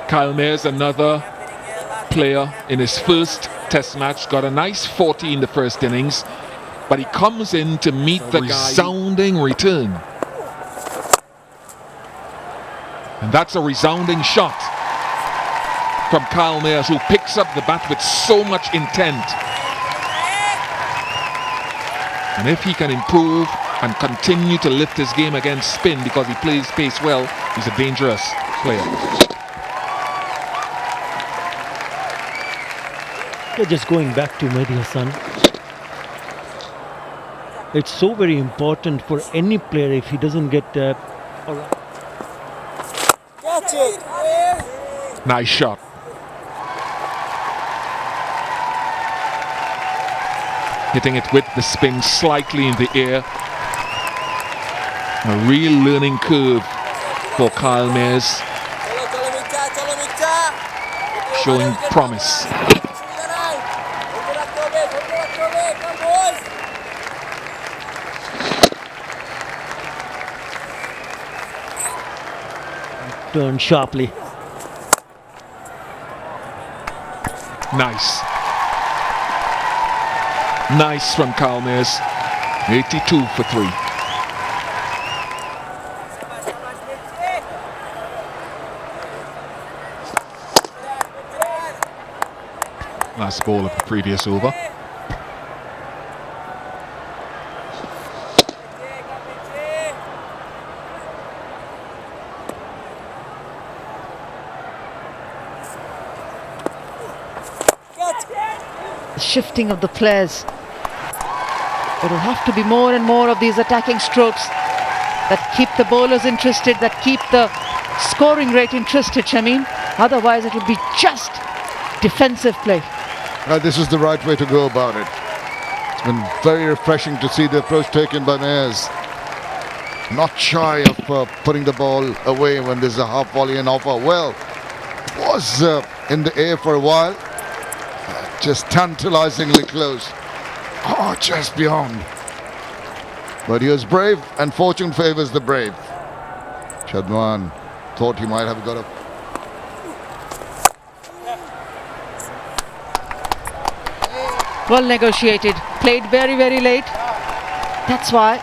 Kyle Mayers, another player in his first test match, got a nice 40 in the first innings, but he comes in to meet the resounding return. And that's a resounding shot from Kyle Mayers, who picks up the bat with so much intent. And if he can improve and continue to lift his game against spin, because he plays pace well, he's a dangerous player. Just going back to Mehdi Hassan, it's so very important for any player if he doesn't get Nice shot. Hitting it with the spin slightly in the air. A real learning curve for Kyle Mayers, showing promise. Turn sharply. Nice. Nice from Kyle Mayers. 82 for 3. Last ball of the previous over. Shifting of the players. There will have to be more and more of these attacking strokes that keep the bowlers interested, that keep the scoring rate interested, Shameen. Otherwise it will be just defensive play. This is the right way to go about it. It's been very refreshing to see the approach taken by Mayers. Not shy of putting the ball away when there's a half volley and offer. Well, was in the air for a while. Just tantalizingly close. Oh, just beyond. But he was brave, and fortune favors the brave. Chadwan thought he might have got a... Well negotiated. Played very, very late. That's why.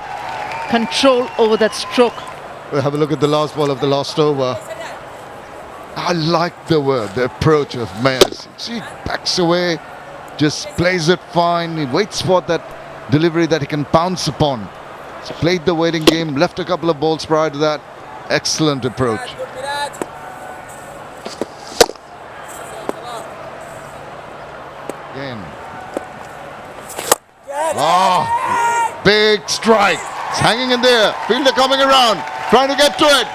Control over that stroke. We'll have a look at the last ball of the last over. I like the approach of Mayers. He backs away, just plays it fine. He waits for that delivery that he can pounce upon. He's played the waiting game, left a couple of balls prior to that. Excellent approach. Again. Oh, big strike. It's hanging in there. Fielder coming around, trying to get to it.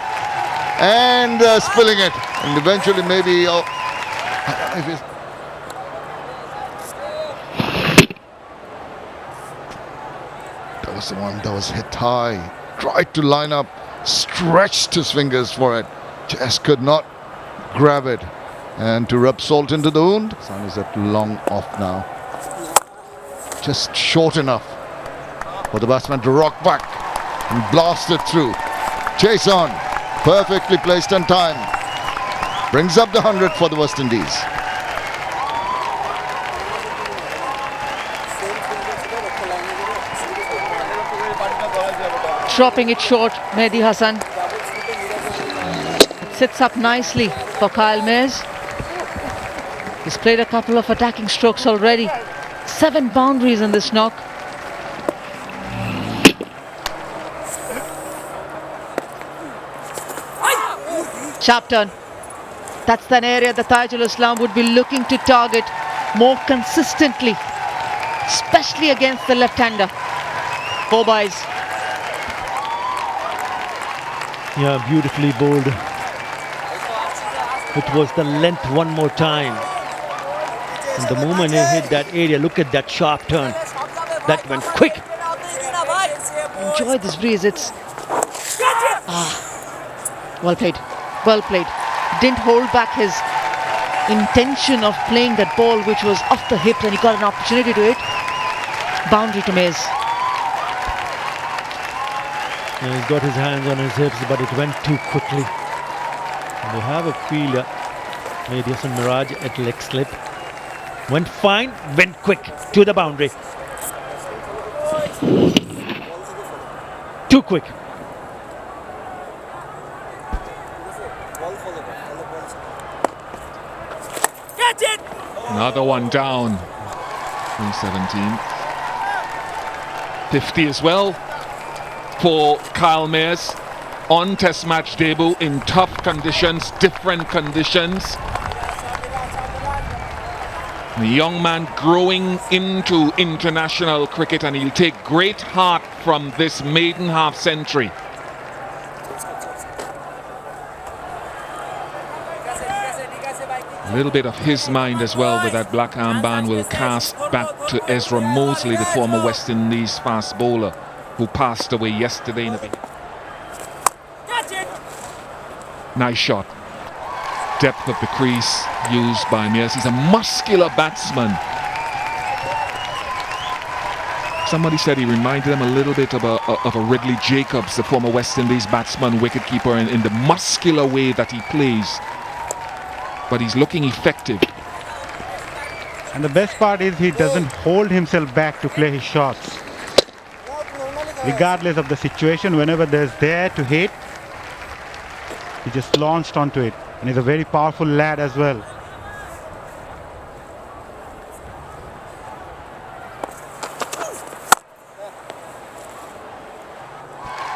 And spilling it. And eventually maybe... I don't know if it's... That was the one that was hit high. Tried to line up, stretched his fingers for it. Just could not grab it. And to rub salt into the wound, Sun is at long off now. Just short enough for the batsman to rock back and blast it through. Chase on. Perfectly placed on time. Brings up the 100 for the West Indies. Dropping it short, Mehdi Hassan. It sits up nicely for Kyle Mayers. He's played a couple of attacking strokes already. 7 boundaries in this knock. Sharp turn. That's an area that Tajul Islam would be looking to target more consistently, especially against the left-hander. 4 byes. Yeah, beautifully bowled. It was the length one more time. And the moment he hit that area, look at that sharp turn. That went quick. Enjoy this breeze. It's well played. Well played. Didn't hold back his intention of playing that ball, which was off the hip, and he got an opportunity to hit. Boundary to Mayers. And he's got his hands on his hips, but it went too quickly. And they have a fielder, maybe some Mirage at leg slip. Went fine, went quick to the boundary. Too quick. Another one down. 317. 50 as well for Kyle Mayers on Test match debut in tough conditions, different conditions. The young man growing into international cricket, and he'll take great heart from this maiden half century. A little bit of his mind as well with that black armband will cast back to Ezra Mosley, the former West Indies fast bowler who passed away yesterday. Nice shot. Depth of the crease used by Mayers. He's a muscular batsman. Somebody said he reminded him a little bit of a Ridley Jacobs, the former West Indies batsman, wicketkeeper, in the muscular way that he plays. But he's looking effective. And the best part is he doesn't hold himself back to play his shots. Regardless of the situation, whenever there's there to hit, he just launched onto it. And he's a very powerful lad as well.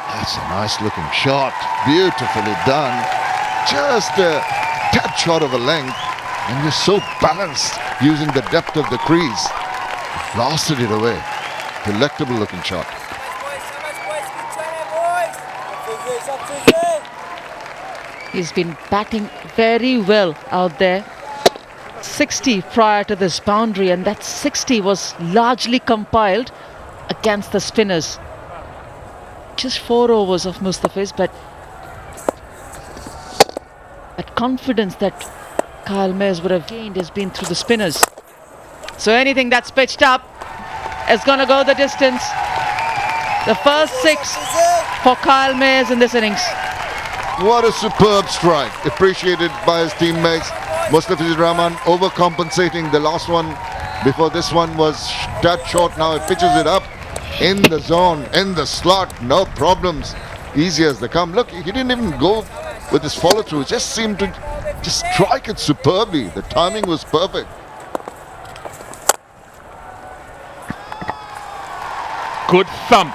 That's a nice looking shot. Beautifully done. Just a tad short of a length. And you're so balanced using the depth of the crease. Blasted it away. Delectable looking shot. He's been batting very well out there. 60 prior to this boundary, and that 60 was largely compiled against the spinners. Just 4 overs of Mustafiz, but that confidence that Kyle Mayers would have gained has been through the spinners. So anything that's pitched up is going to go the distance. The first 6 for Kyle Mayers in this innings. What a superb strike. Appreciated by his teammates. Mustafiz Rahman overcompensating. The last one before this one was that short. Now it pitches it up in the zone, in the slot. No problems. Easy as they come. Look, he didn't even go with his follow through. It just seemed to just strike it superbly. The timing was perfect. Good thump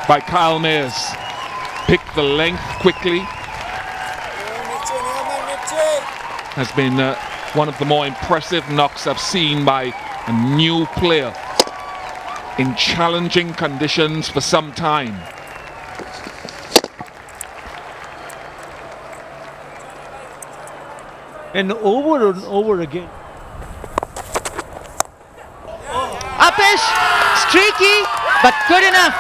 by Kyle Mayers. Picked the length quickly. Has been one of the more impressive knocks I've seen by a new player in challenging conditions for some time. And over again. Upish, streaky, but good enough.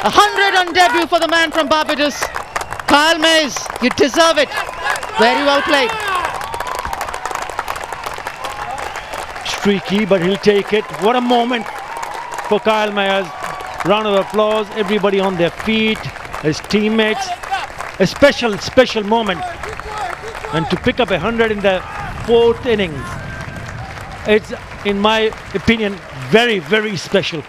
100 on debut for the man from Barbados. Kyle Mayers, you deserve it. Very well played. Streaky, but he'll take it. What a moment for Kyle Mayers. Round of applause, everybody on their feet, his teammates. A special moment. And to pick up 100 in the 4th innings, it's, in my opinion, very, very special.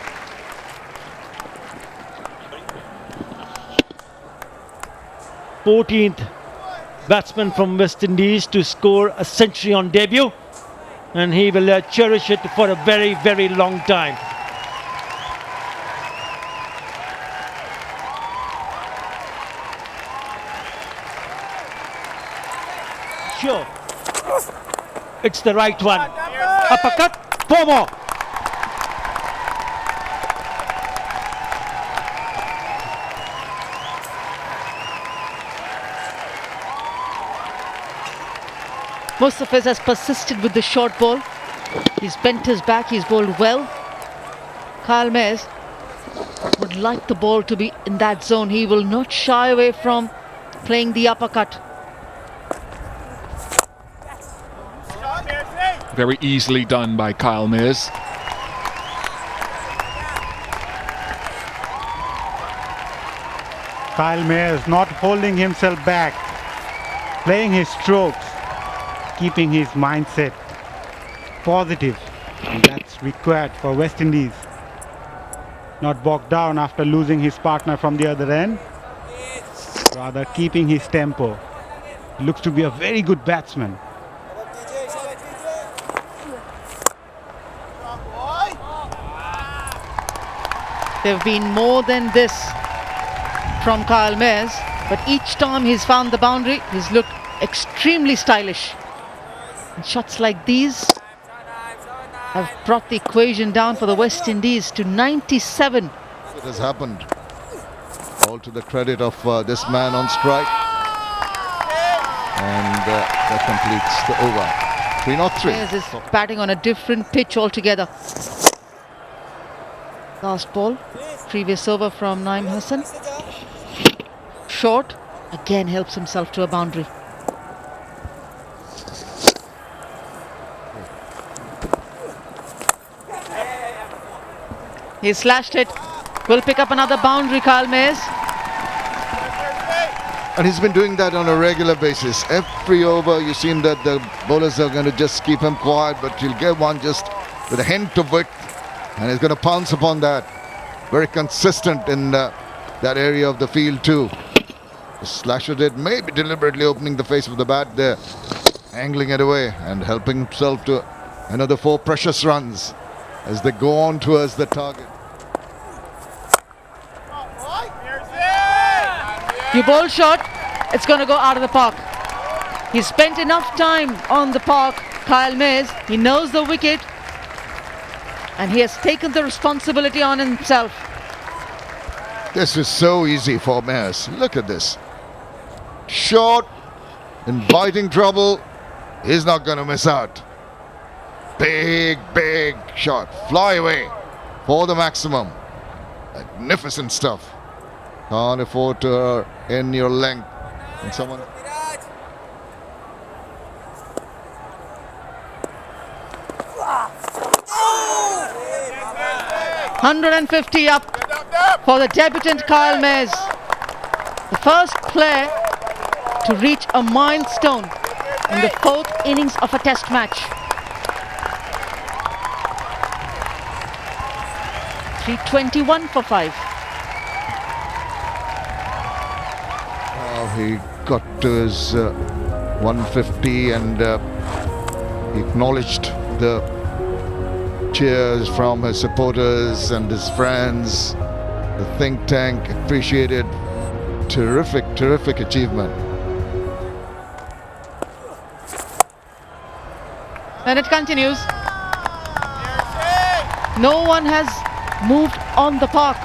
Fourteenth batsman from West Indies to score a century on debut, and he will cherish it for a very, very long time. Sure, it's the right one. Uppercut, 4 more. Mustafiz has persisted with the short ball. He's bent his back, he's bowled well. Kyle Mayers would like the ball to be in that zone. He will not shy away from playing the uppercut. Very easily done by Kyle Mayers. Kyle Mayers not holding himself back, playing his strokes, keeping his mindset positive, and that's required for West Indies. Not bogged down after losing his partner from the other end, rather keeping his tempo. He looks to be a very good batsman. There have been more than this from Kyle Mayers, but each time he's found the boundary, he's looked extremely stylish. And shots like these have brought the equation down for the West Indies to 97. It has happened. All to the credit of this man on strike. And that completes the over. 3 not 3. Mayers is batting on a different pitch altogether. Last ball, previous over from Naeem Hassan. Short, again helps himself to a boundary. He slashed it. Will pick up another boundary, Kyle Mayers. And he's been doing that on a regular basis. Every over, you seem that the bowlers are going to just keep him quiet, but he'll get one just with a hint of width, and he's going to pounce upon that. Very consistent in that area of the field too. The slasher did, maybe deliberately opening the face of the bat there, angling it away and helping himself to another 4 precious runs as they go on towards the target. You bowl shot, it's going to go out of the park. He's spent enough time on the park, Kyle Mayers. He knows the wicket and he has taken the responsibility on himself. This is so easy for Mayers. Look at this. Short, inviting trouble. He's not going to miss out. Big shot. Fly away for the maximum. Magnificent stuff. Can't afford to end your length. And someone... 150 up for the debutant Kyle Mayers. The first player to reach a milestone in the 4th innings of a test match. 321 for 5. He got to his 150 and he acknowledged the cheers from his supporters and his friends. The think tank appreciated. Terrific achievement. And it continues. No one has moved on the park.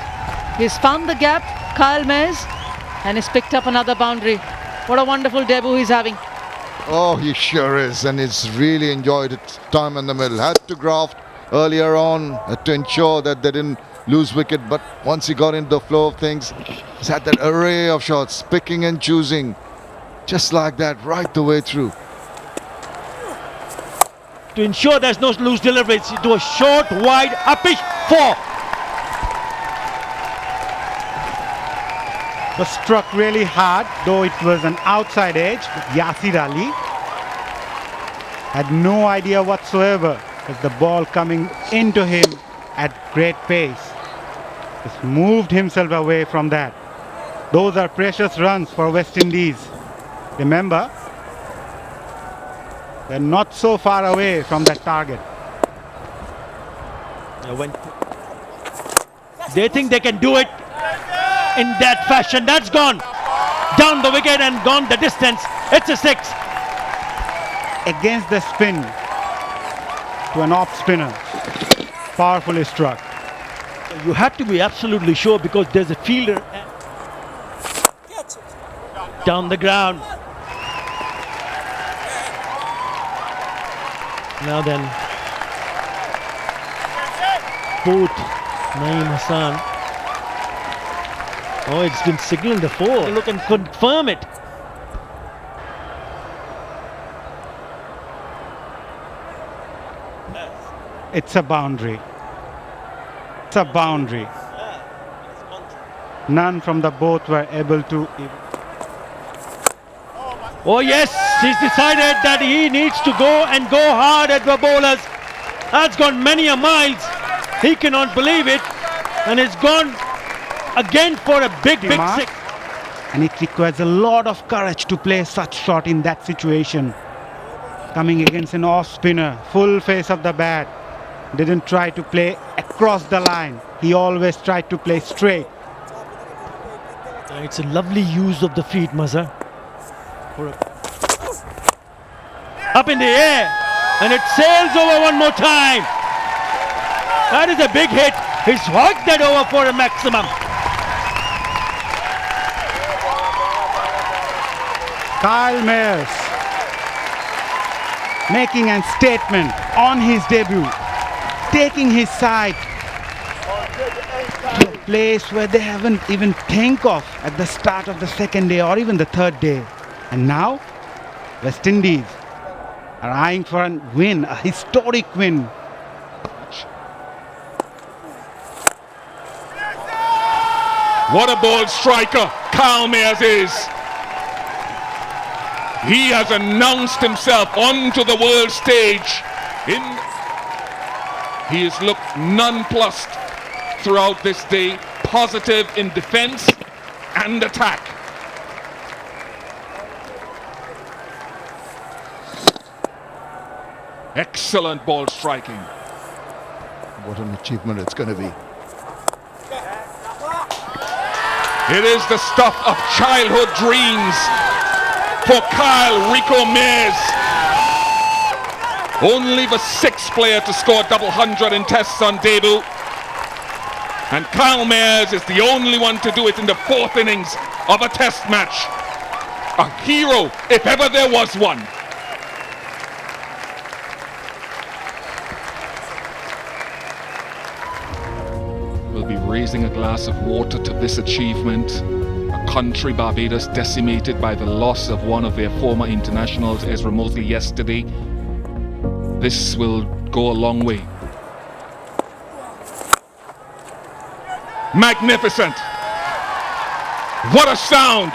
He's found the gap, Kyle Mayers, and he's picked up another boundary. What a wonderful debut he's having. Oh, he sure is, and he's really enjoyed its time in the middle. Had to graft earlier on to ensure that they didn't lose wicket, but once he got into the flow of things, he's had that array of shots, picking and choosing, just like that, right the way through. To ensure there's no loose deliveries, do a short, wide, uppish 4. Was struck really hard, though it was an outside edge. Yasir Ali had no idea whatsoever as the ball coming into him at great pace. Just moved himself away from that. Those are precious runs for West Indies. Remember, they're not so far away from that target. They think they can do it in that fashion. That's gone down the wicket and gone the distance. It's a 6. Against the spin to an off spinner. Powerfully struck. You have to be absolutely sure because there's a fielder down the ground. Now then, both Naeem Hassan. Oh, it's been signaled the 4. Look and confirm it. It's a boundary. It's a boundary. None from the both were able to. Oh yes, he's decided that he needs to go and go hard at the bowlers. That's gone many a miles. He cannot believe it. And it's gone again for a big Mark. six. And it requires a lot of courage to play such shot in that situation. Coming against an off spinner, full face of the bat. Didn't try to play across the line. He always tried to play straight. It's a lovely use of the feet, Mazhar. Up in the air, and it sails over one more time. That is a big hit. He's hoiked that over for a maximum. Kyle Mayers making a statement on his debut, taking his side to a place where they haven't even think of at the start of the second day or even the third day. And now, West Indies are eyeing for a win, a historic win. What a bold striker Kyle Mayers is. He has announced himself onto the world stage. He has looked nonplussed throughout this day, positive in defense and attack. Excellent ball striking. What an achievement it's going to be. It is the stuff of childhood dreams for Kyle Rico Mayers. Only the sixth player to score double hundred in tests on debut. And Kyle Mayers is the only one to do it in the fourth innings of a test match. A hero, if ever there was one. We'll be raising a glass of water to this achievement. A country, Barbados, decimated by the loss of one of their former internationals, Ezra Mosley, yesterday. This will go a long way. Magnificent. What a sound.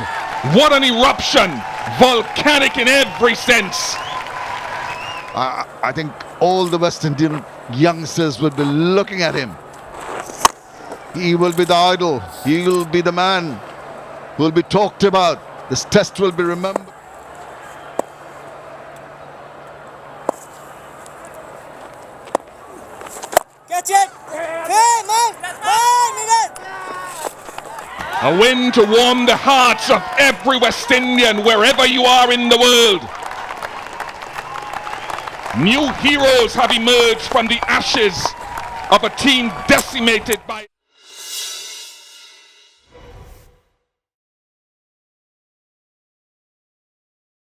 What an eruption. Volcanic in every sense. I think all the West Indian youngsters will be looking at him. He will be the idol. He will be the man who will be talked about. This test will be remembered. Catch it! Hey, man! A win to warm the hearts of every West Indian wherever you are in the world. New heroes have emerged from the ashes of a team decimated by